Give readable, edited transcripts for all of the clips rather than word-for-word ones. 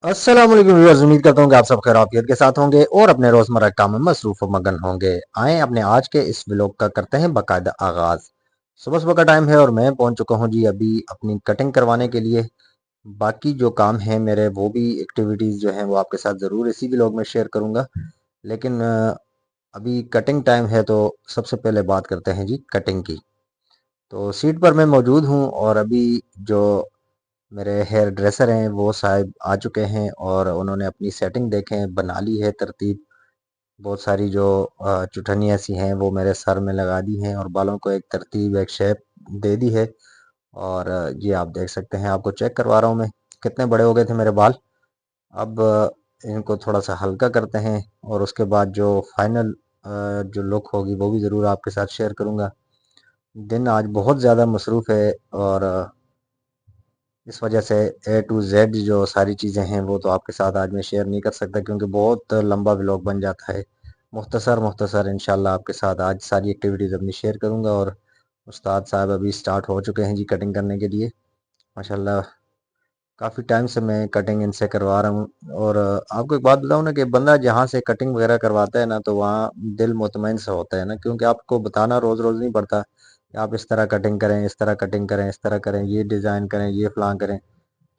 अस्सलाम वालेकुम व्यूअर्स, उम्मीद करता हूँ कि आप सब खैरियत के साथ होंगे और अपने रोजमर्रा काम में मसरूफ व मगन होंगे। आए अपने आज के इस व्लॉग का करते हैं बाकायदा आगाज। सुबह सुबह का टाइम है और मैं पहुंच चुका हूं जी अभी अपनी कटिंग करवाने के लिए। बाकी जो काम है मेरे वो भी एक्टिविटीज जो हैं वो आपके साथ जरूर इसी व्लॉग में शेयर करूंगा। लेकिन अभी कटिंग टाइम है तो सबसे पहले बात करते हैं जी कटिंग की। तो सीट पर मैं मौजूद हूँ और अभी जो मेरे हेयर ड्रेसर हैं वो साहब आ चुके हैं और उन्होंने अपनी सेटिंग देखें बना ली है तरतीब। बहुत सारी जो चुठनियाँ सी हैं वो मेरे सर में लगा दी हैं और बालों को एक तरतीब एक शेप दे दी है। और ये आप देख सकते हैं, आपको चेक करवा रहा हूँ मैं कितने बड़े हो गए थे मेरे बाल। अब इनको थोड़ा सा हल्का करते हैं और उसके बाद जो फाइनल जो लुक होगी वो भी ज़रूर आपके साथ शेयर करूँगा। दिन आज बहुत ज़्यादा मसरूफ़ है और इस वजह से ए टू जेड जो सारी चीज़ें हैं वो तो आपके साथ आज मैं शेयर नहीं कर सकता क्योंकि बहुत लंबा व्लॉग बन जाता है। मुख्तसर मुख्तसर इंशाल्लाह आपके साथ आज सारी एक्टिविटीज़ अपनी शेयर करूंगा। और उस्ताद साहब अभी स्टार्ट हो चुके हैं जी कटिंग करने के लिए। माशाल्लाह काफ़ी टाइम से मैं कटिंग इनसे करवा रहा हूँ। और आपको एक बात बताऊँ ना कि बंदा जहाँ से कटिंग वगैरह करवाता है ना तो वहाँ दिल मुतमईन सा होता है ना, क्योंकि आपको बताना रोज़ रोज़ नहीं पड़ता कि आप इस तरह कटिंग करें, इस तरह कटिंग करें, इस तरह करें, ये डिज़ाइन करें, ये फ़लाँ करें।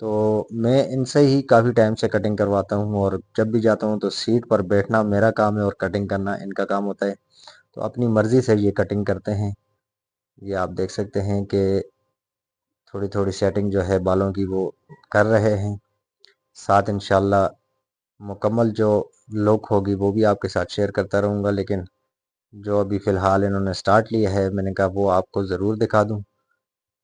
तो मैं इनसे ही काफ़ी टाइम से कटिंग करवाता हूँ और जब भी जाता हूँ तो सीट पर बैठना मेरा काम है और कटिंग करना इनका काम होता है। तो अपनी मर्ज़ी से ये कटिंग करते हैं। ये आप देख सकते हैं कि थोड़ी थोड़ी सेटिंग जो है बालों की वो कर रहे हैं। साथ इंशाल्लाह मुकम्मल जो लुक होगी वो भी आपके साथ शेयर करता रहूँगा। लेकिन जो अभी फ़िलहाल इन्होंने स्टार्ट लिया है मैंने कहा वो आपको ज़रूर दिखा दूँ।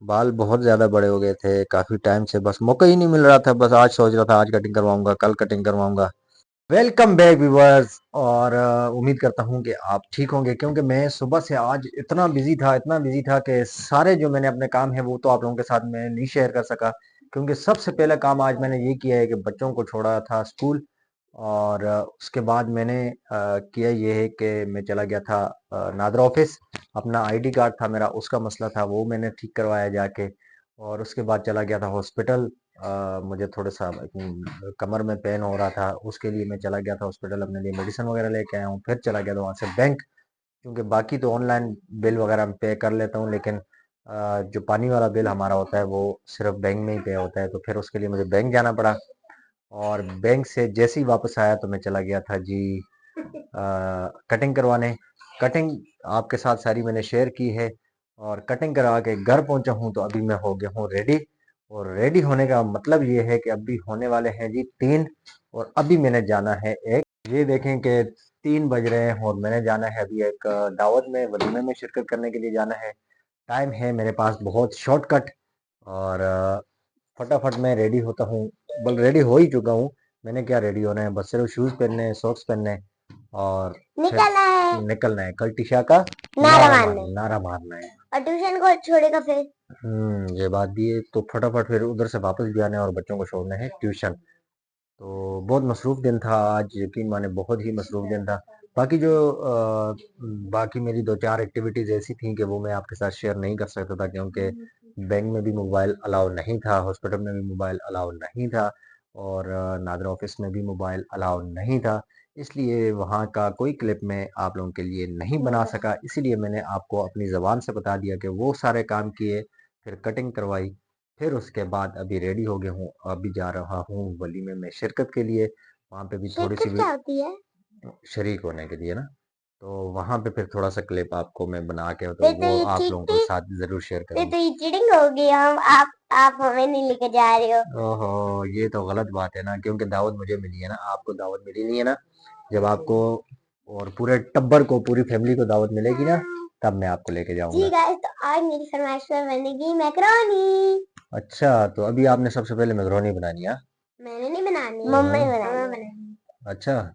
बाल बहुत ज़्यादा बड़े हो गए थे काफ़ी टाइम से, बस मौका ही नहीं मिल रहा था। बस आज सोच रहा था आज कटिंग करवाऊंगा, कल कटिंग करवाऊंगा। वेलकम बैक व्यूवर्स, और उम्मीद करता हूं कि आप ठीक होंगे क्योंकि मैं सुबह से आज इतना बिजी था कि सारे जो मैंने अपने काम है वो तो आप लोगों के साथ मैं नहीं शेयर कर सका। क्योंकि सबसे पहला काम आज मैंने ये किया है कि बच्चों को छोड़ा था स्कूल। और उसके बाद मैंने किया ये है कि मैं चला गया था नादरा ऑफिस। अपना आईडी कार्ड था मेरा, उसका मसला था, वो मैंने ठीक करवाया जाके। और उसके बाद चला गया था हॉस्पिटल। मुझे थोड़ा सा कमर में पेन हो रहा था, उसके लिए मैं चला गया था हॉस्पिटल, अपने लिए मेडिसिन वगैरह लेके आया हूँ। फिर चला गया था वहाँ से बैंक, क्योंकि बाकी तो ऑनलाइन बिल वगैरह पे कर लेता हूँ। लेकिन जो पानी वाला बिल हमारा होता है वो सिर्फ बैंक में ही पे होता है, तो फिर उसके लिए मुझे बैंक जाना पड़ा। और बैंक से जैसे ही वापस आया तो मैं चला गया था जी कटिंग करवाने। कटिंग आपके साथ सारी मैंने शेयर की है और कटिंग करा के घर पहुंचा हूं तो अभी मैं हो गया हूँ रेडी। और रेडी होने का मतलब ये है कि अभी होने वाले हैं जी 3 और अभी मैंने जाना है एक, ये देखें कि 3 बज रहे हैं और मैंने जाना है अभी एक दावत में, वलीमे में शिरकत करने के लिए जाना है। टाइम है मेरे पास बहुत शॉर्टकट। और फटाफट मैं रेडी होता हूँ, बल रेडी हो ही चुका हूँ। मैंने क्या रेडी होना है, बस सिर्फ शूज पहनने हैं, सॉक्स पहनने हैं और निकलना है कल टिशा का नारा मारना है। और ट्यूशन को छोड़ेगा फिर। ये बात भी है, तो फटाफट फिर उधर से वापस भी आना है और बच्चों को छोड़ना है ट्यूशन। तो बहुत मसरूफ दिन था आज, यकीन माने बहुत ही मसरूफ दिन था। बाकी जो बाकी मेरी 2-4 एक्टिविटीज ऐसी थी कि वो मैं आपके साथ शेयर नहीं कर सकता था, क्योंकि बैंक में भी मोबाइल अलाउ नहीं था, हॉस्पिटल में भी मोबाइल अलाउ नहीं था और नादरा ऑफिस में भी मोबाइल अलाउ नहीं था। इसलिए वहाँ का कोई क्लिप मैं आप लोगों के लिए नहीं बना सका, इसीलिए मैंने आपको अपनी ज़बान से बता दिया कि वो सारे काम किए, फिर कटिंग करवाई, फिर उसके बाद अभी रेडी हो गया हूँ, अभी जा रहा हूँ वलीमे में शिरकत के लिए। वहाँ पे भी थोड़ी सी क्या होती है? शरीक होने के लिए ना, तो वहाँ पे फिर थोड़ा सा क्लिप आपको मैं बना के तो वो आप लोगों के साथ जरूर शेयर करूँगा। तो ये चीटिंग होगी, हम आप हमें नहीं लेके जा रहे हो। ओहो, ये तो गलत बात है ना, क्योंकि दावत मुझे मिली है ना, आपको दावत मिली नहीं है ना। जब आपको और पूरे टब्बर को, पूरी फैमिली को दावत मिलेगी ना, तब मैं आपको लेके जाऊंगा। जी गाइस, तो आज मेरी फरमाइश में बनेगी मैकरोनी। अच्छा, तो अभी आपने सबसे पहले मैकरोनी बनानी है? मैंने नहीं बनानी, मम्मा ही बनानी। अच्छा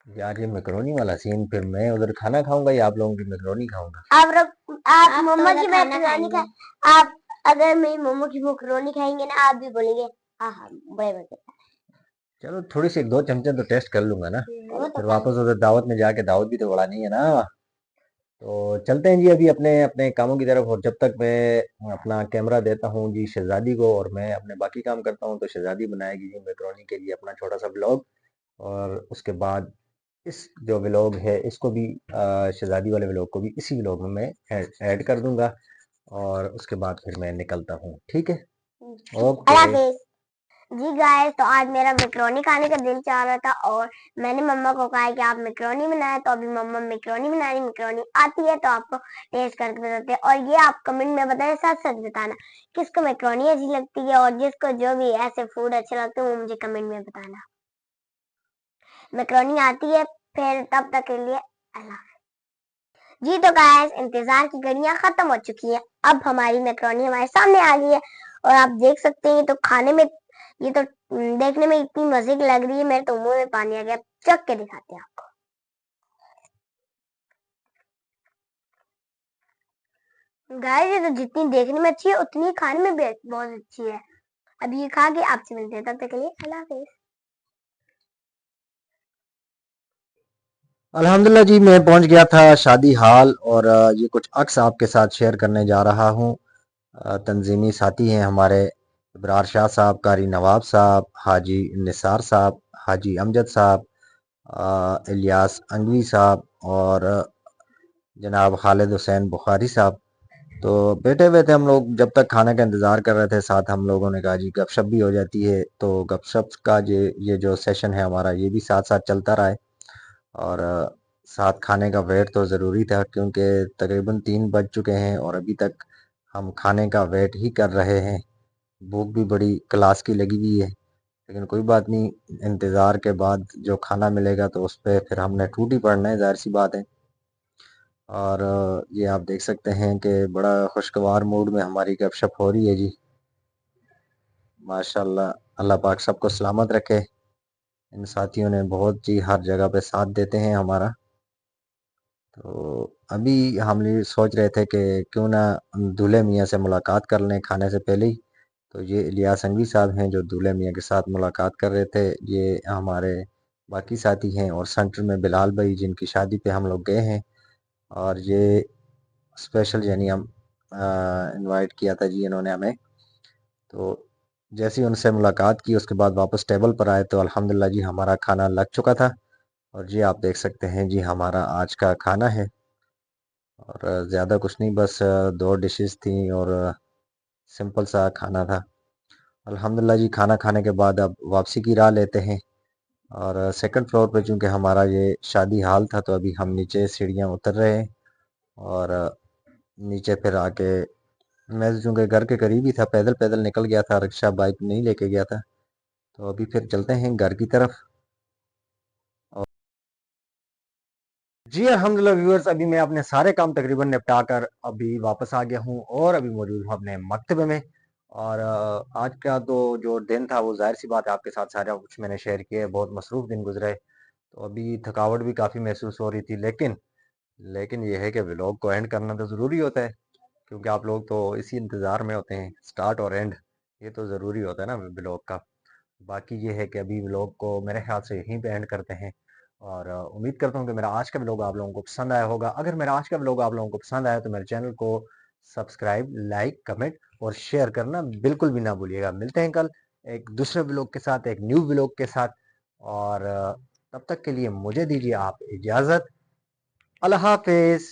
यार, ये मैकरोनी वाला सीन, फिर मैं उधर खाना खाऊंगा या आप लोगों की मैकरोनी खाऊंगा? आप मम्मा की मैकरोनी खा, आप अगर मेरी मम्मा की मैकरोनी खाएंगे ना, आप भी बोलेंगे हाँ हाँ बड़े मजे। चलो थोड़ी सी 1-2 चमचे तो टेस्ट कर लूंगा ना, फिर वापस उधर दावत में जाके दावत भी तो बढ़ानी है ना। तो चलते हैं जी अभी अपने अपने कामों की तरफ। और जब तक मैं अपना कैमरा देता हूँ जी शहजादी को और मैं अपने बाकी काम करता हूँ, तो शहजादी बनाएगी जी मैक्रोनी के लिए अपना छोटा सा ब्लॉग। और उसके बाद इस जो व्लॉग है इसको भी शहजादी वाले व्लॉग को भी इसी व्लॉग में मैं ऐड कर दूंगा। और उसके बाद फिर मैं निकलता हूँ, ठीक है। ओके। अल्लाह हाफिज। जी गाइस, तो आज मेरा मैक्रोनी खाने का दिल चाह रहा था और मैंने मम्मा को कहा है कि आप मैक्रोनी बनाए, तो अभी मम्मा मैक्रोनी बना रही। मैक्रोनी आती है तो आपको टेस्ट करके बताते हैं, और ये आप कमेंट में बताएं, सच सच बताना किसको मैक्रोनी अच्छी लगती है, और जिसको जो भी ऐसे फूड अच्छे लगते हैं वो मुझे कमेंट में बताना। मैक्रोनी आती है, फिर तब तक के लिए अल्लाह। जी तो गाइस, इंतजार की घड़ियां खत्म हो चुकी हैं। अब हमारी मैक्रोनी हमारे सामने आ गई है और आप देख सकते हैं। तो खाने में ये तो देखने में इतनी मजे की लग रही है, मेरे तो मुंह में पानी आ गया। चख के दिखाते हैं आपको। गाइस, ये तो जितनी देखने में अच्छी है उतनी खाने में भी बहुत अच्छी है। अब ये खा के आपसे मिलते हैं, तब तक के लिए अल्लाह हाफिज। अल्हम्दुलिल्लाह जी, मैं पहुंच गया था शादी हाल। और ये कुछ अक्स आपके साथ शेयर करने जा रहा हूँ। तंजीमी साथी हैं हमारे इबरार शाह साहब, कारी नवाब साहब, हाजी निसार साहब, हाजी अमजद साहब, इलियास अंगवी साहब और जनाब खालिद हुसैन बुखारी साहब। तो बैठे हुए थे हम लोग, जब तक खाने का इंतज़ार कर रहे थे, साथ हम लोगों ने कहा जी गपशप भी हो जाती है। तो गपशप का ये जो सेशन है हमारा, ये भी साथ साथ चलता रहा है। और साथ खाने का वेट तो ज़रूरी था, क्योंकि तकरीबन 3 बज चुके हैं और अभी तक हम खाने का वेट ही कर रहे हैं। भूख भी बड़ी क्लास की लगी हुई है, लेकिन कोई बात नहीं, इंतज़ार के बाद जो खाना मिलेगा तो उस पे फिर हमने टूट ही पड़ना है, ज़ाहिर सी बात है। और ये आप देख सकते हैं कि बड़ा खुशगवार मूड में हमारी गपशप हो रही है जी। माशाल्लाह, अल्लाह पाक सबको सलामत रखे। इन साथियों ने बहुत जी हर जगह पे साथ देते हैं हमारा। तो अभी हम ये सोच रहे थे कि क्यों ना दूल्हे मियाँ से मुलाकात कर लें खाने से पहले ही। तो ये इलियास अंगवी साहब हैं जो दूल्हे मियाँ के साथ मुलाकात कर रहे थे। ये हमारे बाकी साथी हैं, और सेंटर में बिलाल भाई जिनकी शादी पे हम लोग गए हैं। और ये स्पेशल यानी हम इनवाइट किया था जी इन्होंने हमें। तो जैसे ही उनसे मुलाकात की, उसके बाद वापस टेबल पर आए तो अल्हम्दुलिल्लाह जी हमारा खाना लग चुका था। और जी आप देख सकते हैं जी हमारा आज का खाना है। और ज़्यादा कुछ नहीं, बस 2 डिशेस थी और सिंपल सा खाना था। अल्हम्दुलिल्लाह जी खाना खाने के बाद अब वापसी की राह लेते हैं। और सेकंड फ्लोर पे चूँकि हमारा ये शादी हाल था, तो अभी हम नीचे सीढ़ियाँ उतर रहे हैं। और नीचे फिर आके मैं चूँकि घर के करीब ही था, पैदल-पैदल निकल गया था, रिक्शा बाइक नहीं लेके गया था। तो अभी फिर चलते हैं घर की तरफ। और जी अल्हम्दुलिल्लाह व्यूअर्स, अभी मैं अपने सारे काम तकरीबन निपटा कर अभी वापस आ गया हूँ और अभी मौजूद हूँ अपने मकतबे में। और आज का तो जो दिन था वो ज़ाहिर सी बात है आपके साथ सारा कुछ मैंने शेयर किया है, बहुत मसरूफ़ दिन गुजरे। तो अभी थकावट भी काफ़ी महसूस हो रही थी, लेकिन ये है कि व्लॉग को एंड करना तो ज़रूरी होता है, क्योंकि आप लोग तो इसी इंतज़ार में होते हैं, स्टार्ट और एंड ये तो ज़रूरी होता है ना व्लॉग का। बाकी ये है कि अभी व्लॉग को मेरे ख्याल से यहीं पे एंड करते हैं। और उम्मीद करता हूँ कि मेरा आज का व्लॉग आप लोगों को पसंद आया होगा। अगर मेरा आज का व्लॉग आप लोगों को पसंद आया तो मेरे चैनल को सब्सक्राइब, लाइक, कमेंट और शेयर करना बिल्कुल भी ना भूलिएगा। मिलते हैं कल एक दूसरे व्लॉग के साथ, एक न्यू व्लॉग के साथ। और तब तक के लिए मुझे दीजिए आप इजाज़त। अल्लाह हाफिज़।